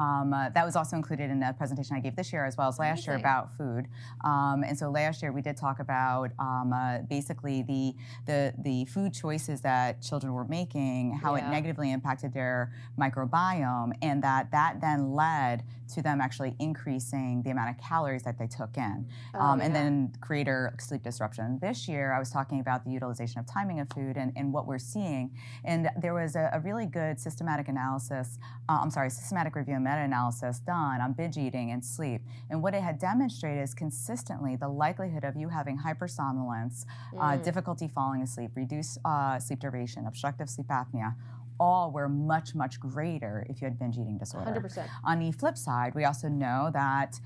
that was also included in the presentation I gave this year as well as last year about food, and so last year we did talk about basically the food choices that children were making, how it negatively impacted their microbiome, and that then led to them actually increasing the amount of calories that they took in, and then greater sleep disruption. This year I was talking about the utilization of timing of food and what we're seeing, and there was a really good systematic review and meta-analysis done on binge eating and sleep, and what it had demonstrated is consistently the likelihood of you having hypersomnolence, difficulty falling asleep, reduced sleep duration, obstructive sleep apnea, all were much greater if you had binge eating disorder. 100%. On the flip side, we also know that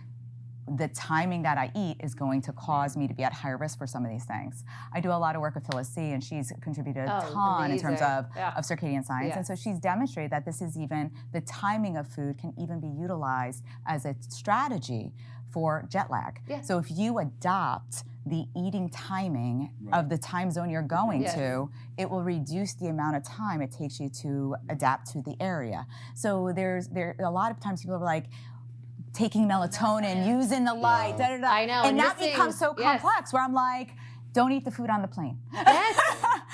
the timing that I eat is going to cause me to be at higher risk for some of these things. I do a lot of work with Phyllis C, and she's contributed a ton in terms of circadian science, and so she's demonstrated that this is even, the timing of food can even be utilized as a strategy for jet lag. So if you adopt the eating timing of the time zone you're going to, it will reduce the amount of time it takes you to adapt to the area. So there a lot of times people are like, taking melatonin, using the light, I know. And that becomes so complex where I'm like, don't eat the food on the plane.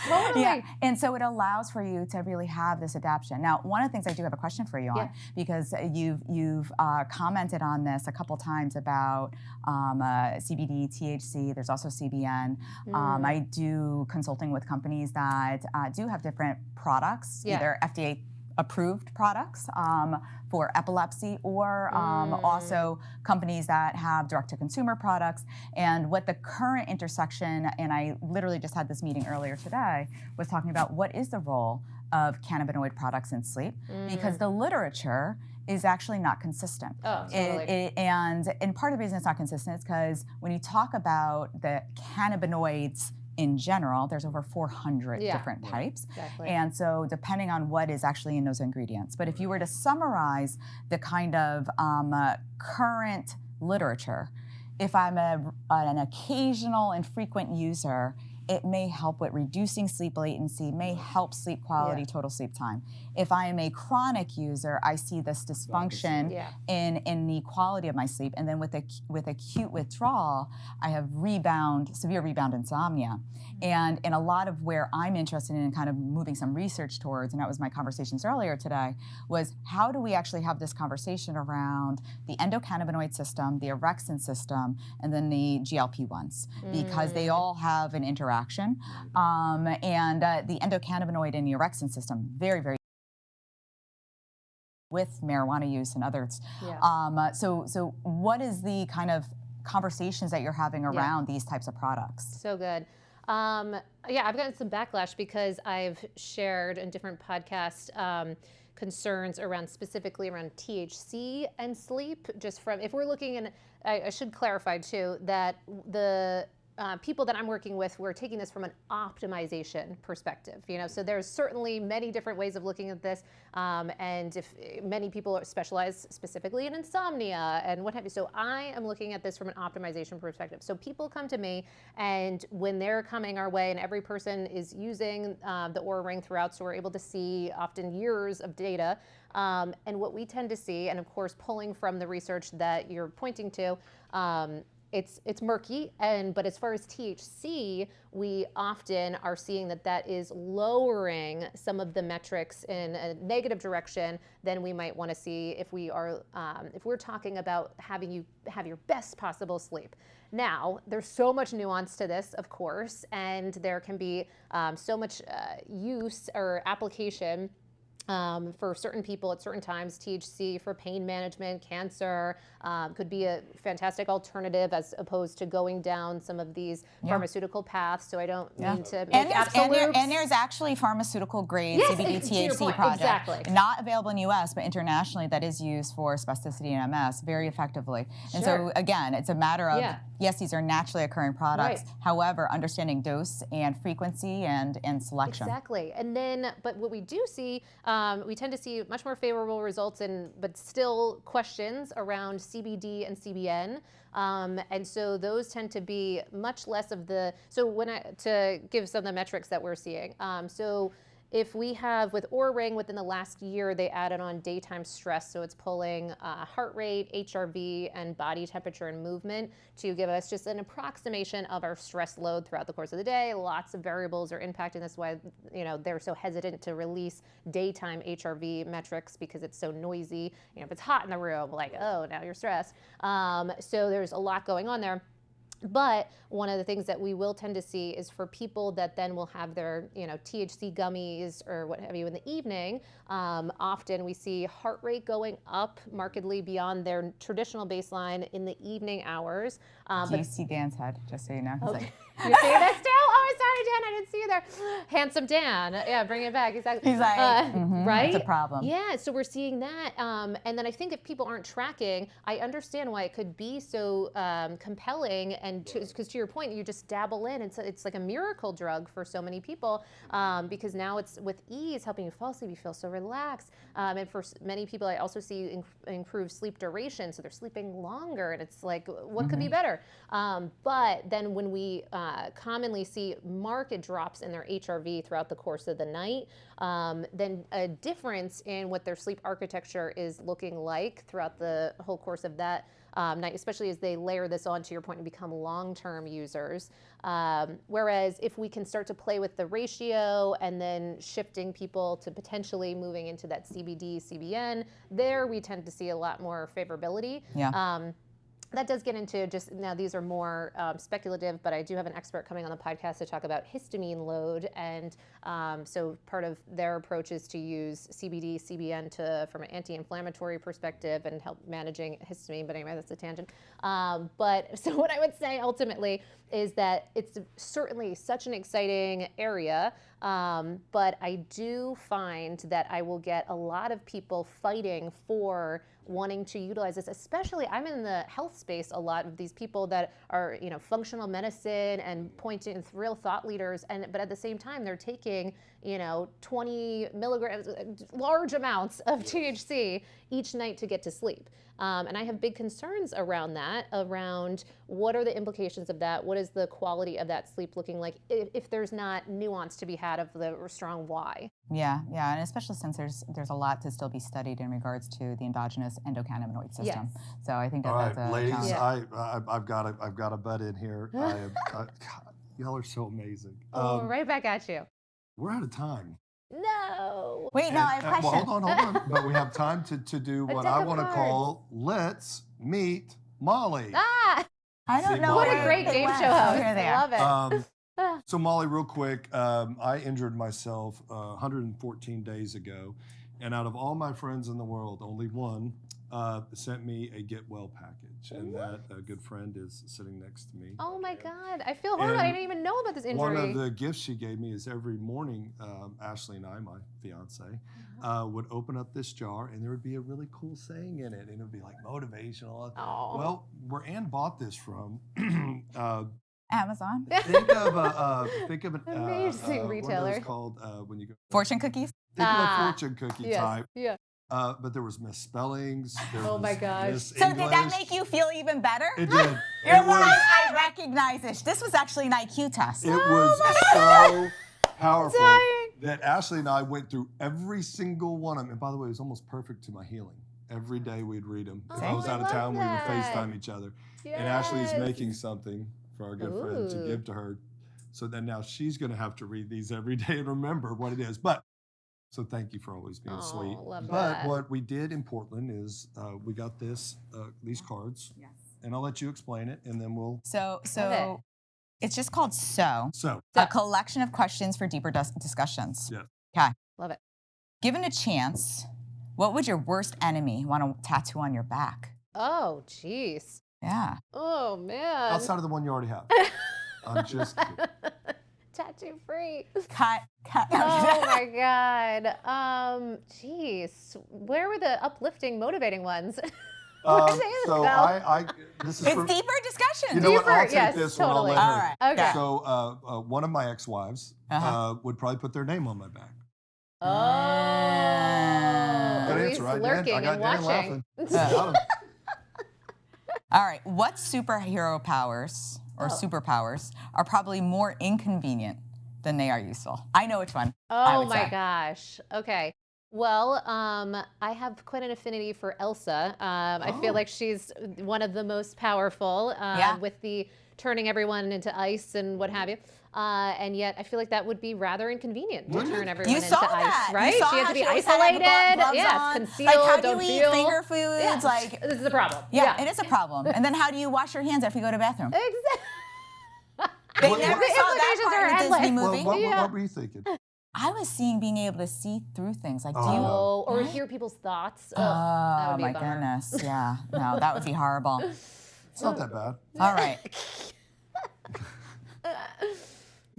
Totally. Yeah, and so it allows for you to really have this adaptation. Now, one of the things I do have a question for you on, because you've commented on this a couple times about CBD, THC. There's also CBN. I do consulting with companies that do have different products, either FDA approved products for epilepsy, or also companies that have direct-to-consumer products. And what the current intersection, and I literally just had this meeting earlier today, was talking about what is the role of cannabinoid products in sleep, because the literature is actually not consistent. Oh, totally. And part of the reason it's not consistent is because when you talk about the cannabinoids in general, there's over 400 different types. Exactly. And so depending on what is actually in those ingredients. But if you were to summarize the kind of current literature, if I'm an occasional and frequent user, it may help with reducing sleep latency, may help sleep quality, total sleep time. If I am a chronic user, I see this dysfunction in the quality of my sleep. And then with acute withdrawal, I have severe rebound insomnia. And a lot of where I'm interested in kind of moving some research towards, and that was my conversations earlier today, was how do we actually have this conversation around the endocannabinoid system, the orexin system, and then the GLP-1s, because they all have an interaction. And the endocannabinoid and the orexin system, very, very with marijuana use and others. So what is the kind of conversations that you're having around these types of products? So good. I've gotten some backlash because I've shared in different podcasts concerns specifically around THC and sleep. Just from, if we're looking in, I should clarify too that the people that I'm working with, we're taking this from an optimization perspective. So there's certainly many different ways of looking at this, and if many people specialize specifically in insomnia and what have you. So I am looking at this from an optimization perspective. So people come to me, and when they're coming our way, and every person is using the Oura Ring throughout, so we're able to see often years of data. And what we tend to see, and of course pulling from the research that you're pointing to, it's murky, but as far as THC, we often are seeing that is lowering some of the metrics in a negative direction than we might want to see if we're talking about having you have your best possible sleep. Now, there's so much nuance to this, of course, and there can be so much use or application for certain people at certain times. THC for pain management, cancer, could be a fantastic alternative as opposed to going down some of these pharmaceutical paths. So I don't mean to make absolutes. And there's actually pharmaceutical grade CBD THC product, not available in the US, but internationally, that is used for spasticity and MS very effectively. And so again, it's a matter of, yes, these are naturally occurring products. However, understanding dose and frequency and selection. Exactly. And then, but what we do see, we tend to see much more favorable results but still questions around CBD and CBN. And so those tend to be much less of the, to give some of the metrics that we're seeing. So if we have with Oura Ring within the last year, they added on daytime stress. So it's pulling heart rate, HRV, and body temperature and movement to give us just an approximation of our stress load throughout the course of the day. Lots of variables are impacting this, why they're so hesitant to release daytime HRV metrics because it's so noisy. If it's hot in the room, like, oh, now you're stressed. So there's a lot going on there. But one of the things that we will tend to see is for people that then will have their THC gummies or what have you in the evening, often we see heart rate going up markedly beyond their traditional baseline in the evening hours. Do you see Dan's head, just so you know? Okay. You see this still? Oh, sorry, Dan, I didn't see you there. Handsome Dan. Yeah, bring it back. Exactly. He's like, right? It's a problem. Yeah, so we're seeing that. And then I think if people aren't tracking, I understand why it could be so compelling. And because to your point, you just dabble in. It's like a miracle drug for so many people because now it's with ease helping you fall asleep. You feel so relaxed. And for many people, I also see improved sleep duration. So they're sleeping longer. And it's like, what could be better? But then when we commonly see marked drops in their HRV throughout the course of the night, then a difference in what their sleep architecture is looking like throughout the whole course of that night, especially as they layer this on, to your point, and become long-term users. Whereas if we can start to play with the ratio and then shifting people to potentially moving into that CBD, CBN, there we tend to see a lot more favorability. Yeah. That does get into just, now these are more speculative, but I do have an expert coming on the podcast to talk about histamine load. And so part of their approach is to use CBD, CBN from an anti-inflammatory perspective and help managing histamine. But anyway, that's a tangent. But so what I would say ultimately is that it's certainly such an exciting area. But I do find that I will get a lot of people fighting for wanting to utilize this, especially I'm in the health space a lot of these people that are, functional medicine and pointing real thought leaders, but at the same time they're taking, 20 milligrams, large amounts of THC each night to get to sleep. And I have big concerns around that, around what are the implications of that? What is the quality of that sleep looking like if there's not nuance to be had of the strong why? Yeah, and especially since there's a lot to still be studied in regards to the endogenous endocannabinoid system. Yes. So I think All that's right, a ladies, challenge. I've got a butt in here. God, y'all are so amazing. Right back at you. We're out of time. No. Wait, no, I have a question. Well, hold on. But we have time to do what deck I of want to cards. call Let's Meet Mollie. Ah, I don't See, know. what Mollie, a great where they game went. show Oh, host. here they I are. love it. So Mollie, real quick, I injured myself 114 days ago, and out of all my friends in the world, only one sent me a get well package, and that good friend is sitting next to me. Oh my God, I feel horrible. I And didn't even know about this injury. One of the gifts she gave me is every morning, Ashley and I, my fiance, would open up this jar, and there would be a really cool saying in it, and it would be like motivational. Oh. Well, where Ann bought this from, Amazon. think of an Amazing what retailer. are those called when you go Fortune cookies? think of a fortune cookie Yes. type. Yeah. But there was misspellings. There Oh was my gosh. So did that make you feel even better? It did. You're It was. I recognize this. This was actually an IQ test. It was so powerful dying. that Ashley and I went through every single one of them. And by the way, it was almost perfect to my healing. Every day we'd read them. If I was I out of love town, we would that. FaceTime each other. And Ashley's Yes. making something for our good friend to Ooh. give to her. So then now she's going to have to read these every day and remember what it is. But so thank you for always being Oh, sweet. love But that. what we did in Portland is we got these cards, Yes. and I'll let you explain it, and then we'll. So Love it's just called So. So A collection of questions for deeper discussions. Yes. Okay. Love it. Given a chance, what would your worst enemy want to tattoo on your back? Oh, jeez. Yeah. Oh, man. outside of the one you already have. I'm just kidding. Tattoo free. Cut. Oh my God. Jeez. Where were the uplifting, motivating ones? What is it So about? this is It's for, deeper discussion. you know what? I'll Deeper, take yes, this one. I'll totally. let All her. right. Okay. So one of my ex-wives would probably put their name on my back. Oh. Good He's answer, right, Dan? lurking I got and Dan watching. laughing. Got him. All right. What superhero powers or superpowers are probably more inconvenient than they are useful? I know which one. I Oh would my say. gosh. Okay. Well, I have quite an affinity for Elsa. I feel like she's one of the most powerful with the turning everyone into ice and what have you. And yet I feel like that would be rather inconvenient to turn everyone You into saw ice, that. right? You saw She had how to be always had to have the isolated. gloves Yes, on. concealed, Like, how do don't you eat feel. finger foods? Yeah. Like, This is a problem. yeah, it is a problem. And then how do you wash your hands after you go to the bathroom? Exactly. They What- never what- saw that implications part are in the Disney endless. movie. What were you thinking? I was seeing being able to see through things. Like, do you? Oh, or hear people's thoughts. Oh, that Oh would be my a bummer. goodness. Yeah. No, that would be horrible. It's not that bad. All right.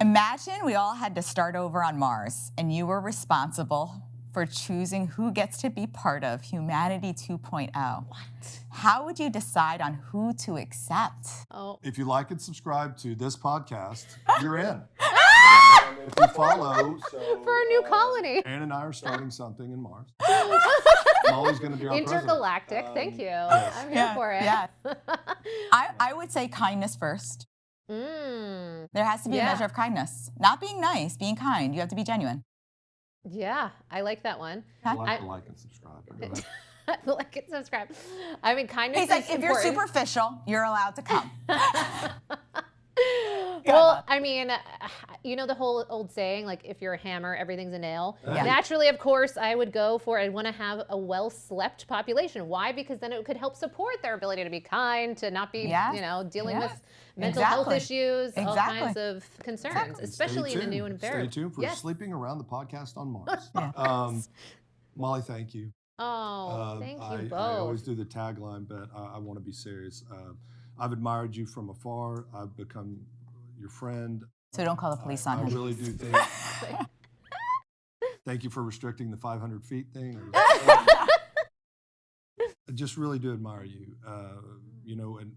Imagine we all had to start over on Mars and you were responsible for choosing who gets to be part of Humanity 2.0. What? How would you decide on who to accept? Oh. If you like and subscribe to this podcast, you're in. If you follow, so For a new colony. Ann and I are starting something in Mars. Mollie's going to be our Intergalactic. Thank you. I'm here for it. Yeah. I would say kindness first. Mm. There has to be a measure of kindness. Not being nice, being kind. You have to be genuine. Yeah, I like that one. Like and subscribe. Go ahead. Like and subscribe. I mean, kindness He's like, is if you're important. superficial, you're allowed to come. Well, I mean, you know the whole old saying, like, if you're a hammer, everything's a nail. Yeah. Naturally, of course, I would go for, I want to have a well-slept population. Why? Because then it could help support their ability to be kind, to not be, you know, dealing with mental health issues, all kinds of concerns, especially in a new environment. Stay tuned for Sleeping Around the Podcast on Mars. Mollie, thank you. Oh, thank you both. I always do the tagline, but I want to be serious. I've admired you from afar. I've become your friend. So don't call the police on him. I really do think. Thank you for restricting the 500 feet thing. I just really do admire you. You know, and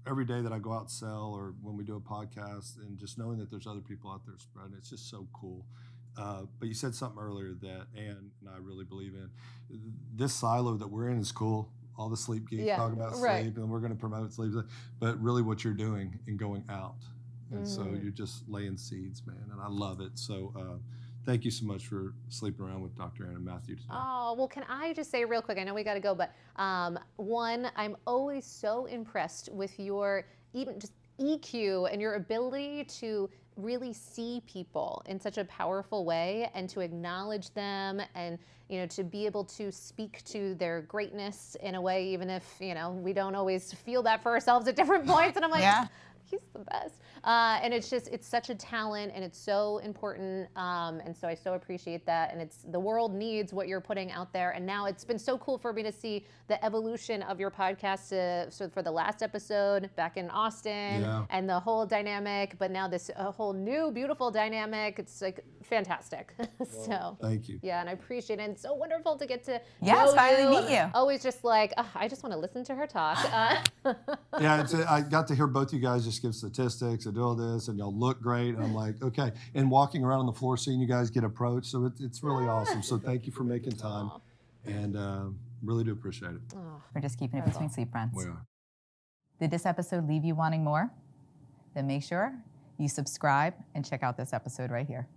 every day that I go out and sell, or when we do a podcast, and just knowing that there's other people out there spreading, it's just so cool. But you said something earlier that Ann and I really believe in. This silo that we're in is cool. All the sleep geeks talking about sleep, and we're going to promote sleep. But really, what you're doing and going out, and so you're just laying seeds, man. And I love it. So thank you so much for sleeping around with Dr. Ann and Matthew today. Oh, well, can I just say real quick? I know we got to go, but one, I'm always so impressed with your even just EQ and your ability to really see people in such a powerful way and to acknowledge them, and to be able to speak to their greatness in a way, even if we don't always feel that for ourselves at different points. And I'm like, he's the best. And it's such a talent, and it's so important. And so I so appreciate that. And the world needs what you're putting out there. And now it's been so cool for me to see the evolution of your podcast. So for the last episode back in Austin and the whole dynamic, but now this whole new beautiful dynamic. It's like fantastic. So thank you. Yeah, and I appreciate it. And it's so wonderful to get to finally meet you. Always just like, I just want to listen to her talk. I got to hear both you guys just give statistics and do all this, and y'all look great. And I'm like, okay. And walking around on the floor, seeing you guys get approached, so it's really awesome. So thank you for making time, and really do appreciate it. We're just keeping it between sleep friends. We are. Did this episode leave you wanting more? Then make sure you subscribe and check out this episode right here.